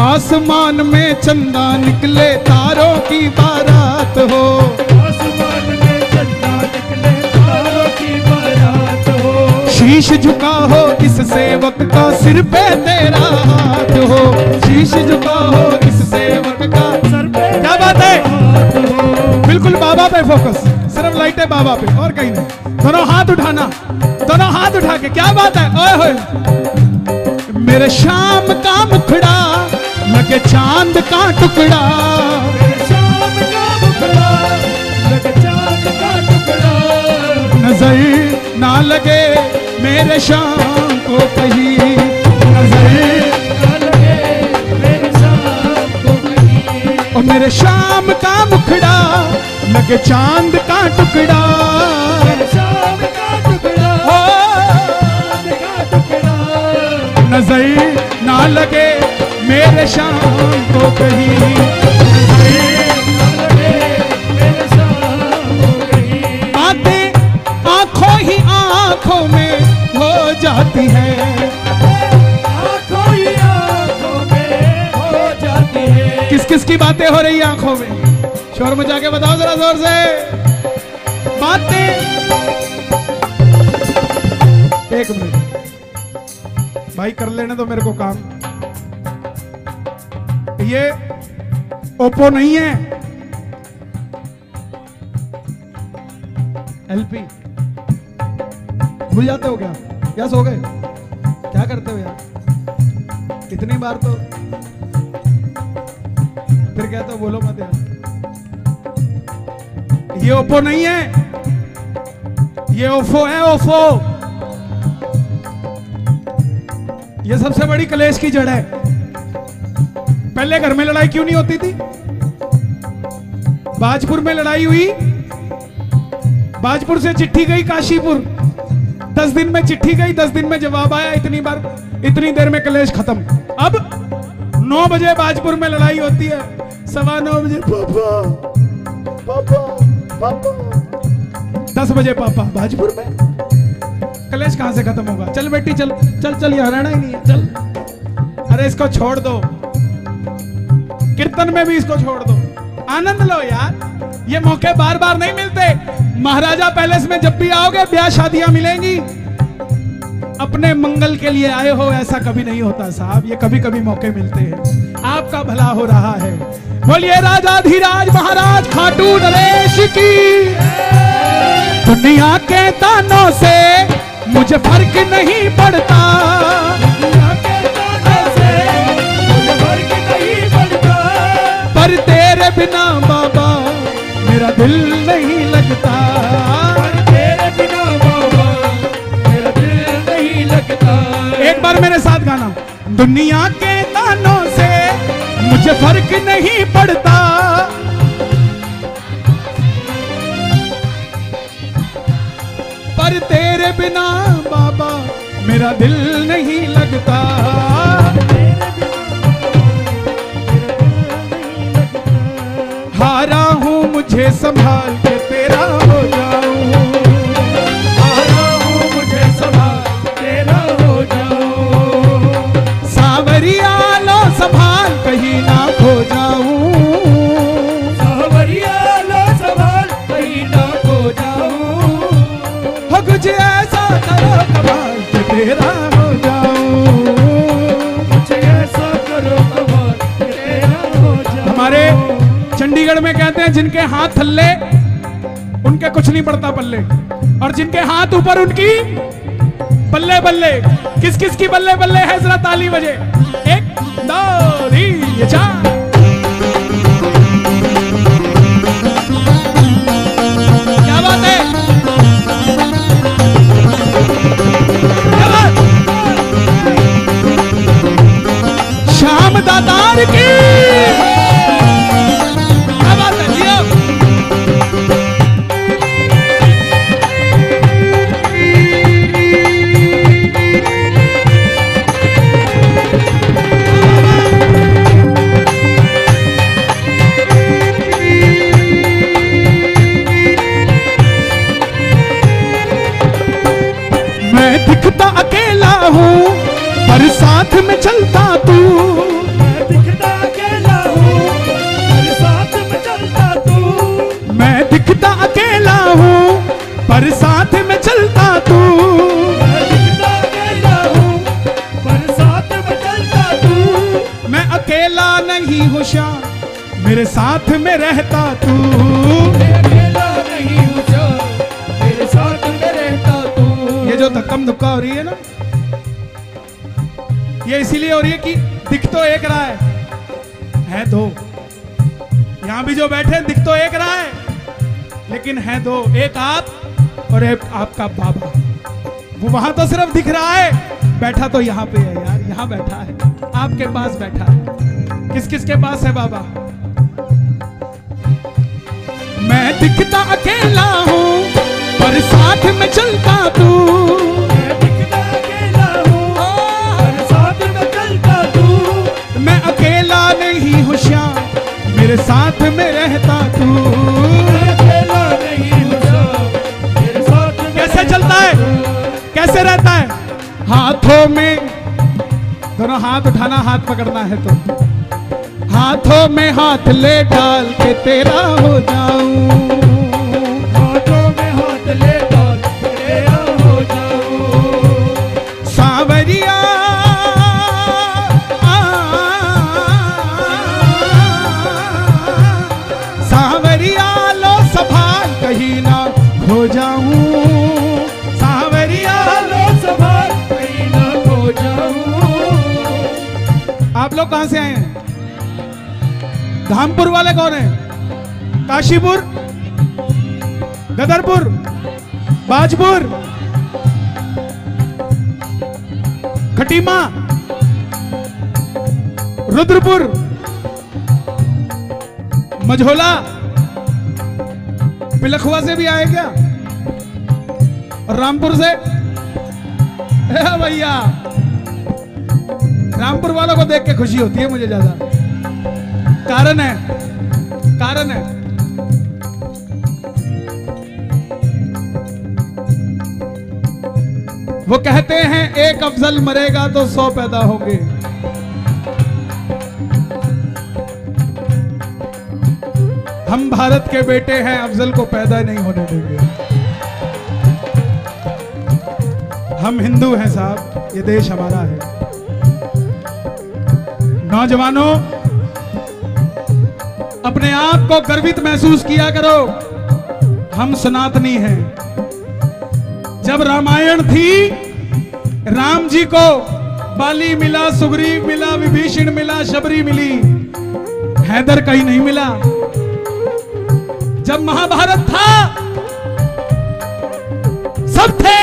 आसमान में चंदा निकले तारों की बारात हो, आसमान में चंदा निकले तारों की बारात हो। शीश झुका हो इस सेवक का सिर पे तेरा हाथ हो, शीश झुका हो इस सेवक का सर पे क्या बात है, हाथ हो। बिल्कुल बाबा पे फोकस, सिर्फ लाइट है बाबा पे और कहीं नहीं। दोनों हाथ उठाना, दोनों हाथ उठा के क्या बात है। ओए होए मेरे शाम का मुखड़ा लगे चांद का टुकड़ा, मेरे शाम का मुखड़ा लगे चांद का टुकड़ा। नजर ना लगे मेरे शाम को कहीं, नजर ना लगे मेरे शाम को कहीं। और मेरे शाम का मुखड़ा लगे चांद का टुकड़ा, मेरे शाम का टुकड़ा चांद का टुकड़ा। नजर ना लगे मेरे शाम को कहीं, ना लगे मेरे शाम को कहीं। बातें आंखों ही आंखों में हो जाती है, आंखों ही आंखों में हो जाती है। किस किस की बातें हो रही आंखों में, शोर मचा के बताओ जरा जोर से। बातें, एक मिनट भाई कर लेने दो मेरे को काम। ये ओप्पो नहीं है, एलपी। भूल जाते हो क्या, क्या सो गए, क्या करते हो यार, कितनी बार तो फिर कहते हो बोलो मत यार। ये ओप्पो नहीं है, ये ओफो है, ओफो। ये सबसे बड़ी कलेश की जड़ है। पहले घर में लड़ाई क्यों नहीं होती थी, बाजपुर में लड़ाई हुई, बाजपुर से चिट्ठी गई काशीपुर, 10 दिन में चिट्ठी गई, 10 दिन में जवाब आया, इतनी बार, इतनी देर में कलेश खत्म। अब 9 बजे बाजपुर में लड़ाई होती है, 9:15 बजे पापा पापा पापा, 10 बजे पापा बाजपुर में। कलेश कहां से खत्म होगा। चल बेटी चल चल चल, यहाँ रहना ही नहीं है, चल। अरे इसको छोड़ दो, कीर्तन में भी इसको छोड़ दो, आनंद लो यार, ये मौके बार बार नहीं मिलते। महाराजा पैलेस में जब भी आओगे ब्याह शादियां मिलेंगी, अपने मंगल के लिए आए हो ऐसा कभी नहीं होता साहब, ये कभी कभी मौके मिलते हैं, आपका भला हो रहा है। बोलिए राजाधिराज महाराज खाटू नरेश की। दुनिया के तानों से मुझे फर्क नहीं पड़ता, दुनिया के तानों से मुझे फर्क नहीं पड़ता। पर तेरे बिना बाबा मेरा दिल नहीं लगता, पर तेरे बिना बाबा मेरा दिल नहीं लगता। एक बार मेरे साथ गाना। दुनिया के तानों से मुझे फर्क नहीं पड़ता, पर तेरे बिना बाबा मेरा दिल नहीं लगता। हारा हूँ मुझे संभाल के तेरा हो जाऊं, हारा हूँ मुझे संभाल तेरा हो जाऊं। सावरिया लो संभाल कहीं ना खो जाऊं, सावरिया लो संभाल कहीं ना खो जाऊं। हो कुछ ऐसा करो कमाल के तेरा हो जाऊं, कुछ ऐसा करो कमाल के तेरा हो जाऊं। हमारे चंडीगढ़ में कहते हैं जिनके हाथ थल्ले उनके कुछ नहीं पड़ता पल्ले, और जिनके हाथ ऊपर उनकी बल्ले बल्ले। किस किस की बल्ले बल्ले है जरा ताली बजे। 1 2 3 4। क्या बात है, क्या बात। श्याम दातार की क्या बात है, जियो। दिखता अकेला हूँ पर साथ में चलता तू, मैं दिखता नहीं होशियार, मेरे साथ में रहता तू। मैं अकेला नहीं हूँ शान, मेरे साथ में रहता तू। ये जो धक्कम धुक्का हो रही है ना, ये इसीलिए हो रही है कि दिख तो एक रहा है दो। यहां भी जो बैठे दिख तो एक रहा है, लेकिन है दो, एक आप और एक आपका बाबा। वो वहां तो सिर्फ दिख रहा है, बैठा तो यहाँ पे है यार, यहाँ बैठा है, आपके पास बैठा है। किस किस के पास है बाबा? मैं दिखता अकेला हूँ पर साथ में चलता तू। मैं दिखता अकेला हूँ पर साथ में चलता तू। मैं अकेला नहीं होशियार, मेरे साथ में रहता तू। मैं अकेला नहीं हूँ शान, मेरे साथ में कैसे चलता है, कैसे रहता है? हाथों में, दोनों हाथ उठाना, हाथ पकड़ना है तो हाथों में हाथ ले डाल के तेरा हो जाऊं। हाथों में हाथ ले डाल के तेरा हो जाऊं। सांवरिया सांवरिया लो संभाल कहीं ना खो जाऊं। सांवरिया लो संभाल कहीं ना खो जाऊं। आप लोग कहां से आए हैं? धामपुर वाले कौन है? काशीपुर, गदरपुर, बाजपुर, खटीमा, रुद्रपुर, मझोला, पिलखुआ से भी आए क्या? और रामपुर से? भैया रामपुर वालों को देख के खुशी होती है मुझे ज्यादा। कारण है, कारण है। वो कहते हैं एक अफजल मरेगा तो 100 पैदा होंगे। हम भारत के बेटे हैं, अफजल को पैदा नहीं होने देंगे। हम हिंदू हैं साहब, ये देश हमारा है। नौजवानों, अपने आप को गर्वित महसूस किया करो, हम सनातनी हैं। जब रामायण थी, राम जी को बाली मिला, सुग्रीव मिला, विभीषण मिला, शबरी मिली, हैदर कहीं नहीं मिला। जब महाभारत था, सब थे,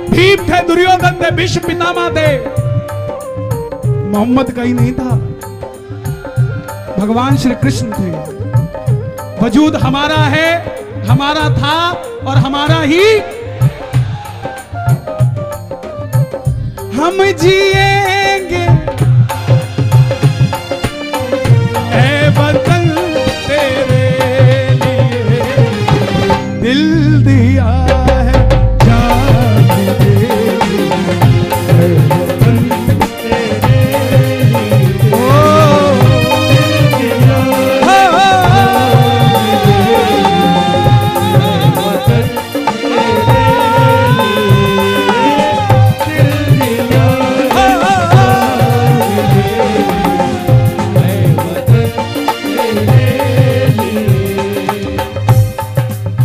भीम थे, दुर्योधन थे, भीष्म पितामह थे, मोहम्मद कहीं नहीं था, भगवान श्री कृष्ण थे। वजूद हमारा है, हमारा था और हमारा ही हम जिएंगे। ऐ वतन तेरे लिए दिल दिया है, जान दे ऐ वतन तेरे लिए।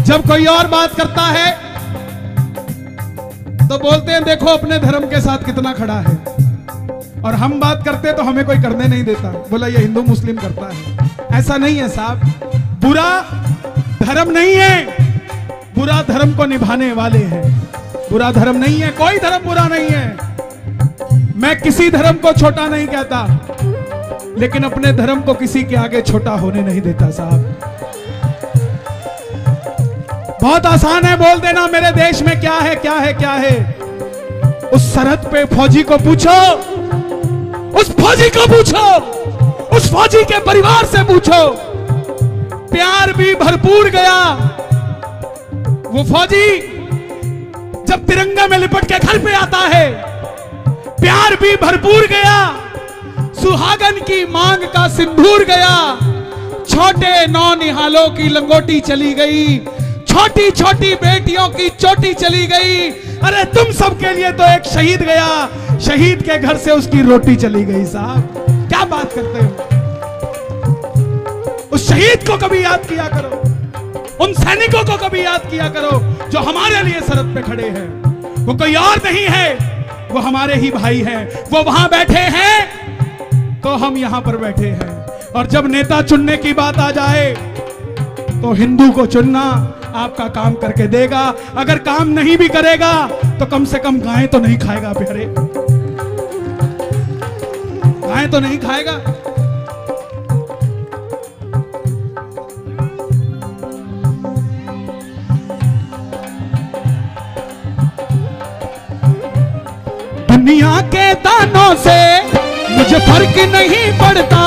जब कोई और बात करता है तो बोलते हैं देखो अपने धर्म के साथ कितना खड़ा है, और हम बात करते तो हमें कोई करने नहीं देता, बोला ये हिंदू मुस्लिम करता है। ऐसा नहीं है साहब, बुरा धर्म नहीं है, बुरा धर्म को निभाने वाले हैं। बुरा धर्म नहीं है, कोई धर्म बुरा नहीं है। मैं किसी धर्म को छोटा नहीं कहता, लेकिन अपने धर्म को किसी के आगे छोटा होने नहीं देता साहब। बहुत आसान है बोल देना मेरे देश में क्या है, क्या है, क्या है। उस सरहद पे फौजी को पूछो, उस फौजी को पूछो, उस फौजी के परिवार से पूछो, प्यार भी भरपूर गया। वो फौजी जब तिरंगा में लिपट के घर पे आता है, प्यार भी भरपूर गया, सुहागन की मांग का सिंदूर गया, छोटे नौनिहालों की लंगोटी चली गई, छोटी छोटी बेटियों की चोटी चली गई। अरे तुम सबके लिए तो एक शहीद गया, शहीद के घर से उसकी रोटी चली गई। साहब क्या बात करते हो। शहीद को कभी याद किया करो, उन सैनिकों को कभी याद किया करो जो हमारे लिए सरहद पे खड़े हैं। वो कोई और नहीं है, वो हमारे ही भाई हैं। वो वहां बैठे हैं तो हम यहां पर बैठे हैं। और जब नेता चुनने की बात आ जाए तो हिंदू को चुनना आपका काम करके देगा। अगर काम नहीं भी करेगा तो कम से कम गाय तो नहीं खाएगा प्यारे, गाय तो नहीं खाएगा। दुनिया के दानों से मुझे फर्क नहीं पड़ता,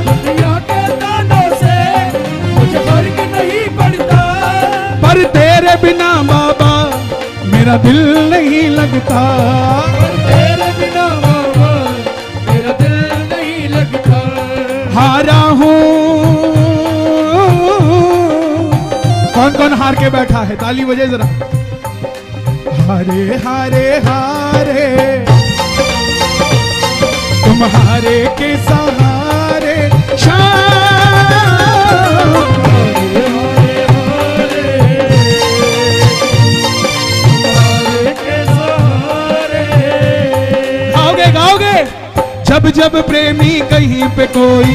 दुनिया के दानों से मुझे फर्क नहीं पड़ता, पर तेरे बिना बाबा मेरा दिल नहीं लगता, पर तेरे बिना बाबा मेरा दिल नहीं लगता। हारा हूँ। कौन कौन हार के बैठा है? ताली बजे जरा। हारे हारे हारे तुम हारे के सहारे शाम, हारे हारे हारे के सहारे। गाओगे गाओगे। जब जब प्रेमी कहीं पे कोई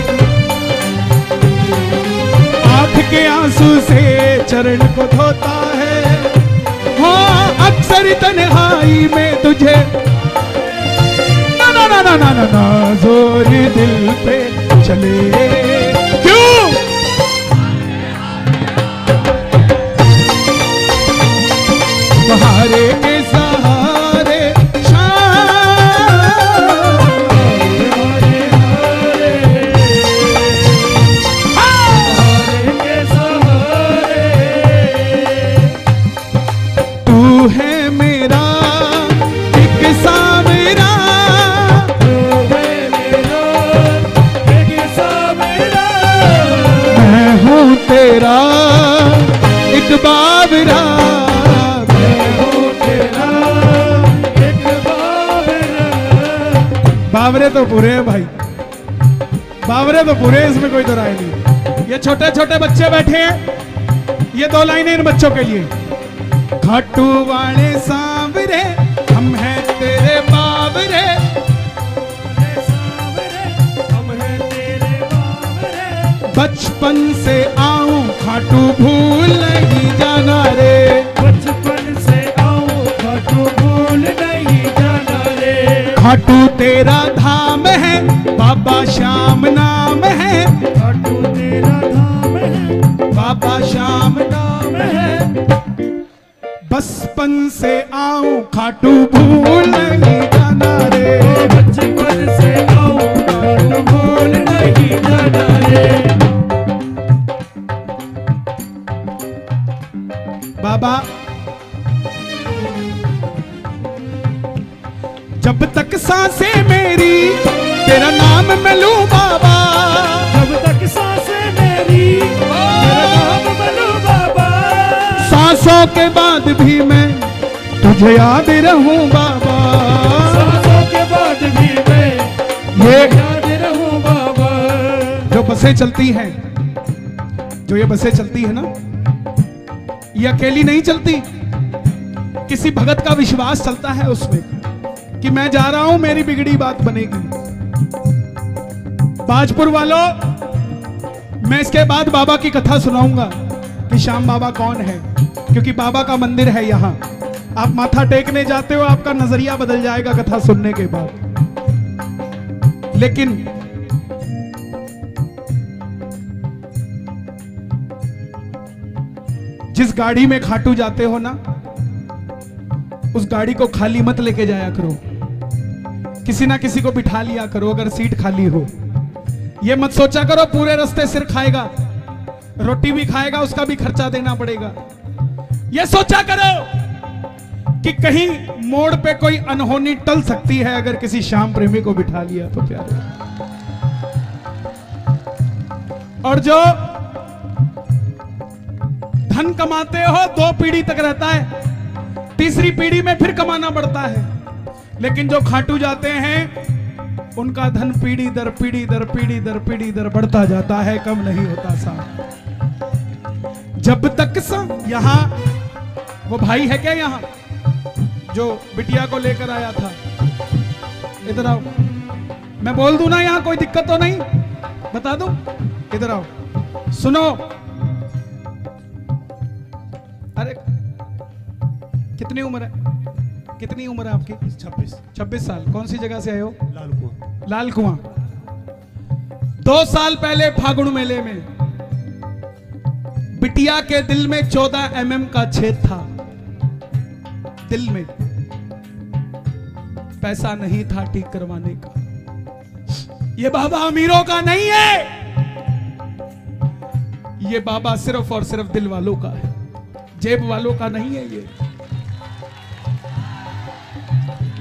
आंख के आंसू से चरण को धोता है, हाँ अक्सर तन्हाई में तुझे ना ना ना ना ना ना ना जोर दिल पे चले क्यों? सहारे के सहारे तेरा एक बाबरा, मैं हूं तेरा एक बाबरा। बाबरे तो पूरे हैं भाई, बाबरे तो पूरे, इसमें कोई तो राय नहीं। ये छोटे छोटे बच्चे बैठे हैं, ये दो लाइनें इन बच्चों के लिए। खाटू वाले सांवरे हम हैं तेरे बाबरे, बचपन से आऊं खाटू भूल नहीं जाना रे, बचपन से आऊं खाटू भूल नहीं जाना रे। खाटू तेरा धाम है बाबा श्याम नाम है, खाटू तेरा धाम है बाबा श्याम नाम है। बचपन से आऊं खाटू भूल नहीं जाना रे, बचपन से आऊं खाटू भूल नहीं जाना रे। बाबा जब तक सांसें मेरी तेरा नाम मैं लूं बाबा, जब तक सांसें मेरी तेरा नाम मैं लूं बाबा, सांसों के बाद भी मैं तुझे याद रहूं बाबा, सांसों के बाद भी मैं ये याद रहूं बाबा। जो बसें चलती हैं, जो ये बसें चलती है ना, ये अकेली नहीं चलती, किसी भगत का विश्वास चलता है उसमें कि मैं जा रहा हूं मेरी बिगड़ी बात बनेगी। बाजपुर वालों, मैं इसके बाद बाबा की कथा सुनाऊंगा कि श्याम बाबा कौन है, क्योंकि बाबा का मंदिर है यहां। आप माथा टेकने जाते हो, आपका नजरिया बदल जाएगा कथा सुनने के बाद। लेकिन जिस गाड़ी में खाटू जाते हो ना, उस गाड़ी को खाली मत लेके जाया करो, किसी ना किसी को बिठा लिया करो अगर सीट खाली हो। ये मत सोचा करो पूरे रास्ते सिर खाएगा, रोटी भी खाएगा, उसका भी खर्चा देना पड़ेगा। ये सोचा करो कि कहीं मोड़ पे कोई अनहोनी टल सकती है अगर किसी श्याम प्रेमी को बिठा लिया तो प्यारे। और जो धन कमाते हो 2 पीढ़ी तक रहता है, तीसरी पीढ़ी में फिर कमाना पड़ता है। लेकिन जो खाटू जाते हैं उनका धन पीढ़ी दर पीढ़ी दर पीढ़ी दर पीढ़ी दर बढ़ता जाता है, कम नहीं होता साहब। जब तक यहाँ वो भाई है क्या यहाँ जो बिटिया को लेकर आया था? इधर आओ, मैं बोल दूं ना, यहाँ कोई दिक्कत तो नहीं? बता दूं? इधर आओ, सुनो। अरे कितनी उम्र है? कितनी उम्र है आपकी? 26 साल। कौन सी जगह से आए हो? लाल कुआं। लाल कुआं। 2 साल पहले फागुन मेले में बिटिया के दिल में 14 mm का छेद था। दिल में पैसा नहीं था ठीक करवाने का। ये बाबा अमीरों का नहीं है, ये बाबा सिर्फ और सिर्फ दिल वालों का है, जेब वालों का नहीं है। ये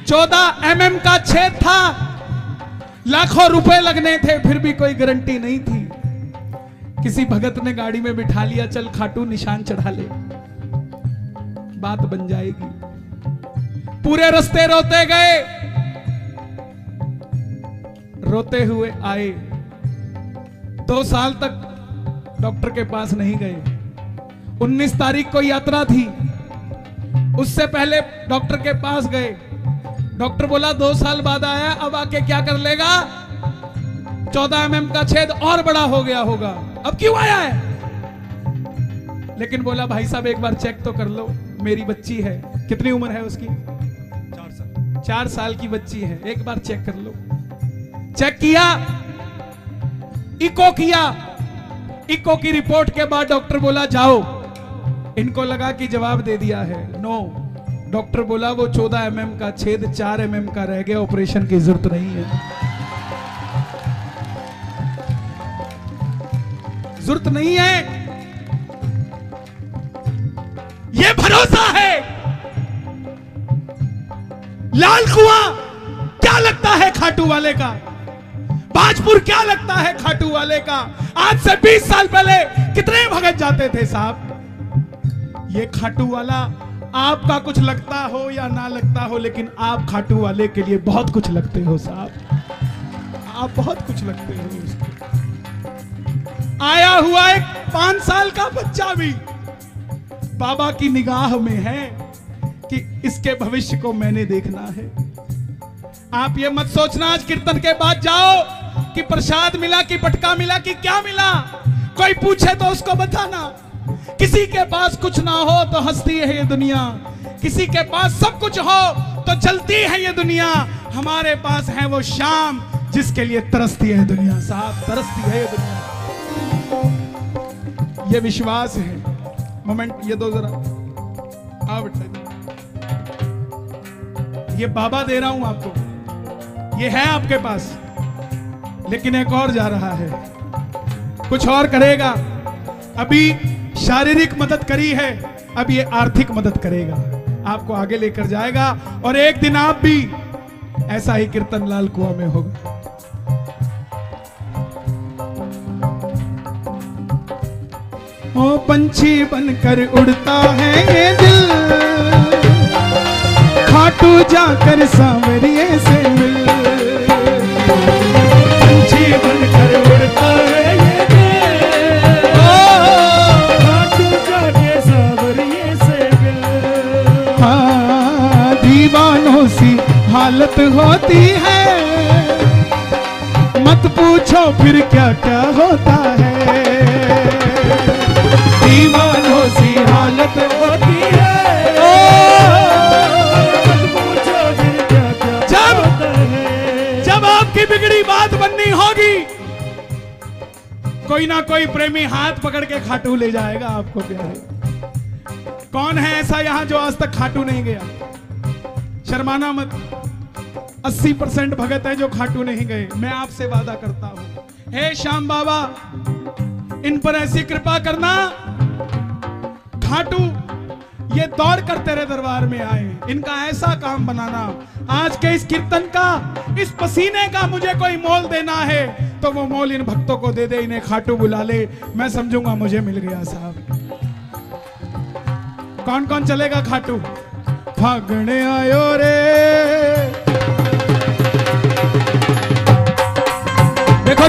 14 mm का छेद था, लाखों रुपए लगने थे, फिर भी कोई गारंटी नहीं थी। किसी भगत ने गाड़ी में बिठा लिया, चल खाटू निशान चढ़ा ले, बात बन जाएगी। पूरे रास्ते रोते गए, रोते हुए आए। 2 साल तक डॉक्टर के पास नहीं गए। 19 तारीख को यात्रा थी, उससे पहले डॉक्टर के पास गए। डॉक्टर बोला 2 साल बाद आया, अब आके क्या कर लेगा? 14 mm का छेद और बड़ा हो गया होगा, अब क्यों आया है? लेकिन बोला भाई साहब एक बार चेक तो कर लो, मेरी बच्ची है। कितनी उम्र है उसकी? 4 साल। 4 साल की बच्ची है, एक बार चेक कर लो। चेक किया, इको किया। इको की रिपोर्ट के बाद डॉक्टर बोला जाओ। इनको लगा कि जवाब दे दिया है, नो। डॉक्टर बोला वो 14 mm का छेद 4 mm का रह गया, ऑपरेशन की जरूरत नहीं है। जरूरत नहीं है, ये भरोसा है। लाल कुआं क्या लगता है खाटू वाले का? बाजपुर क्या लगता है खाटू वाले का? आज से 20 साल पहले कितने भगत जाते थे साहब? ये खाटू वाला आपका कुछ लगता हो या ना लगता हो, लेकिन आप खाटू वाले के लिए बहुत कुछ लगते हो साहब। आप बहुत कुछ लगते हो उसको। आया हुआ एक 5 साल का बच्चा भी बाबा की निगाह में है कि इसके भविष्य को मैंने देखना है। आप ये मत सोचना आज कीर्तन के बाद जाओ कि प्रसाद मिला कि पटका मिला कि क्या मिला। कोई पूछे तो उसको बताना। किसी के पास कुछ ना हो तो हंसती है ये दुनिया, किसी के पास सब कुछ हो तो चलती है ये दुनिया। हमारे पास है वो शाम जिसके लिए तरसती है दुनिया साहब, तरसती है ये दुनिया। ये विश्वास है। मोमेंट ये दो जरा, आओ बेटा। ये बाबा दे रहा हूं आपको, ये है आपके पास, लेकिन एक और जा रहा है, कुछ और करेगा। अभी शारीरिक मदद करी है, अब ये आर्थिक मदद करेगा, आपको आगे लेकर जाएगा। और एक दिन आप भी ऐसा ही कीर्तन लाल कुआं में होगा। ओ पंछी बनकर उड़ता है ये दिल, खाटू जाकर सांवरिये से मिल। पंछी बनकर उड़ता है ये दिल, खाटू जाके सांवरिये से मिल। हाँ, दीवानों सी हालत होती है, मत पूछो फिर क्या क्या होता है। दीवानों सी हालत होती है, मत पूछो फिर क्या क्या होता है। जब आपकी बिगड़ी बात बननी होगी, कोई ना कोई प्रेमी हाथ पकड़ के खाटू ले जाएगा आपको प्यारे। कौन है ऐसा यहां जो आज तक खाटू नहीं गया? शर्माना मत। 80% भगत है जो खाटू नहीं गए। मैं आपसे वादा करता हूं, हे श्याम बाबा, इन पर ऐसी कृपा करना, खाटू ये दौड़ कर तेरे दरबार में आए। इनका ऐसा काम बनाना, आज के इस कीर्तन का, इस पसीने का मुझे कोई मोल देना है तो वो मोल इन भक्तों को दे दे, इन्हें खाटू बुला ले, मैं समझूंगा मुझे मिल गया साहब। कौन कौन चलेगा खाटू? फागणे आयो रे,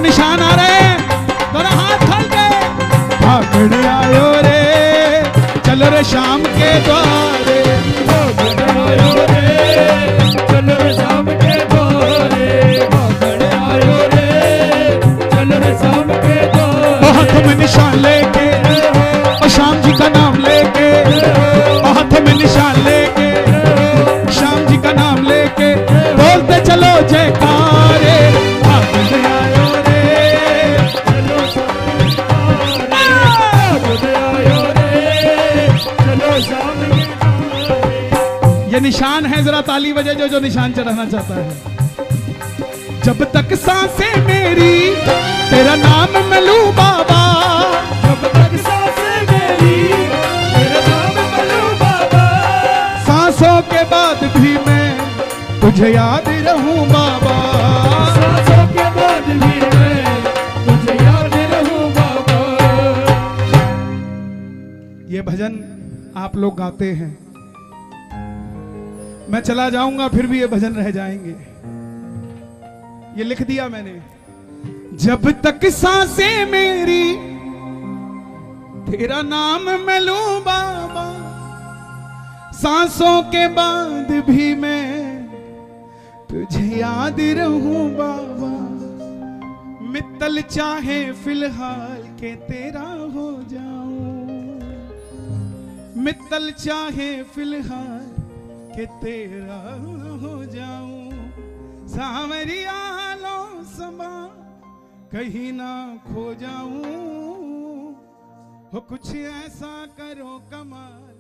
निशान आ रहे हैं, दोनों हाथ खोल के। भागड़ आयो रे, चलो रे शाम के द्वारे, भागड़ आयो रे, चलो रे शाम के द्वारे, भागड़ आयो रे, चलो रे शाम के द्वारे। हाथ में निशान लेके और शाम जी का नाम लेके, हाथ में निशान लेके शाम जी का नाम लेके, बोलते चलो जयकारे। भागड़ आयो रे, चलो शाम के द्वारे, भागड़ आयो रे, चलो शाम के द्वारे। ये निशान है, जरा ताली बजे जो निशान चढ़ाना चाहता है। जब तक सांसें मेरी तेरा नाम मैं लूं बाबा, जब तक सांसें मेरी तेरा नाम मैं लूं बाबा, सांसों के बाद भी मैं तुझे याद रहूं बाबा, सांसों के बाद भी मैं तुझे याद रहूं बाबा। ये भजन आप लोग गाते हैं, मैं चला जाऊंगा फिर भी ये भजन रह जाएंगे। ये लिख दिया मैंने। जब तक सांसें मेरी तेरा नाम मैं लूं बाबा, सांसों के बाद भी मैं तुझे याद रहूं बाबा, मित्तल चाहे फिलहाल के तेरा हो जाऊं, मित्तल चाहे फिलहाल के तेरा हो जाऊं, सांवरिया लो समा कहीं ना खो जाऊं, हो कुछ ऐसा करो कमाल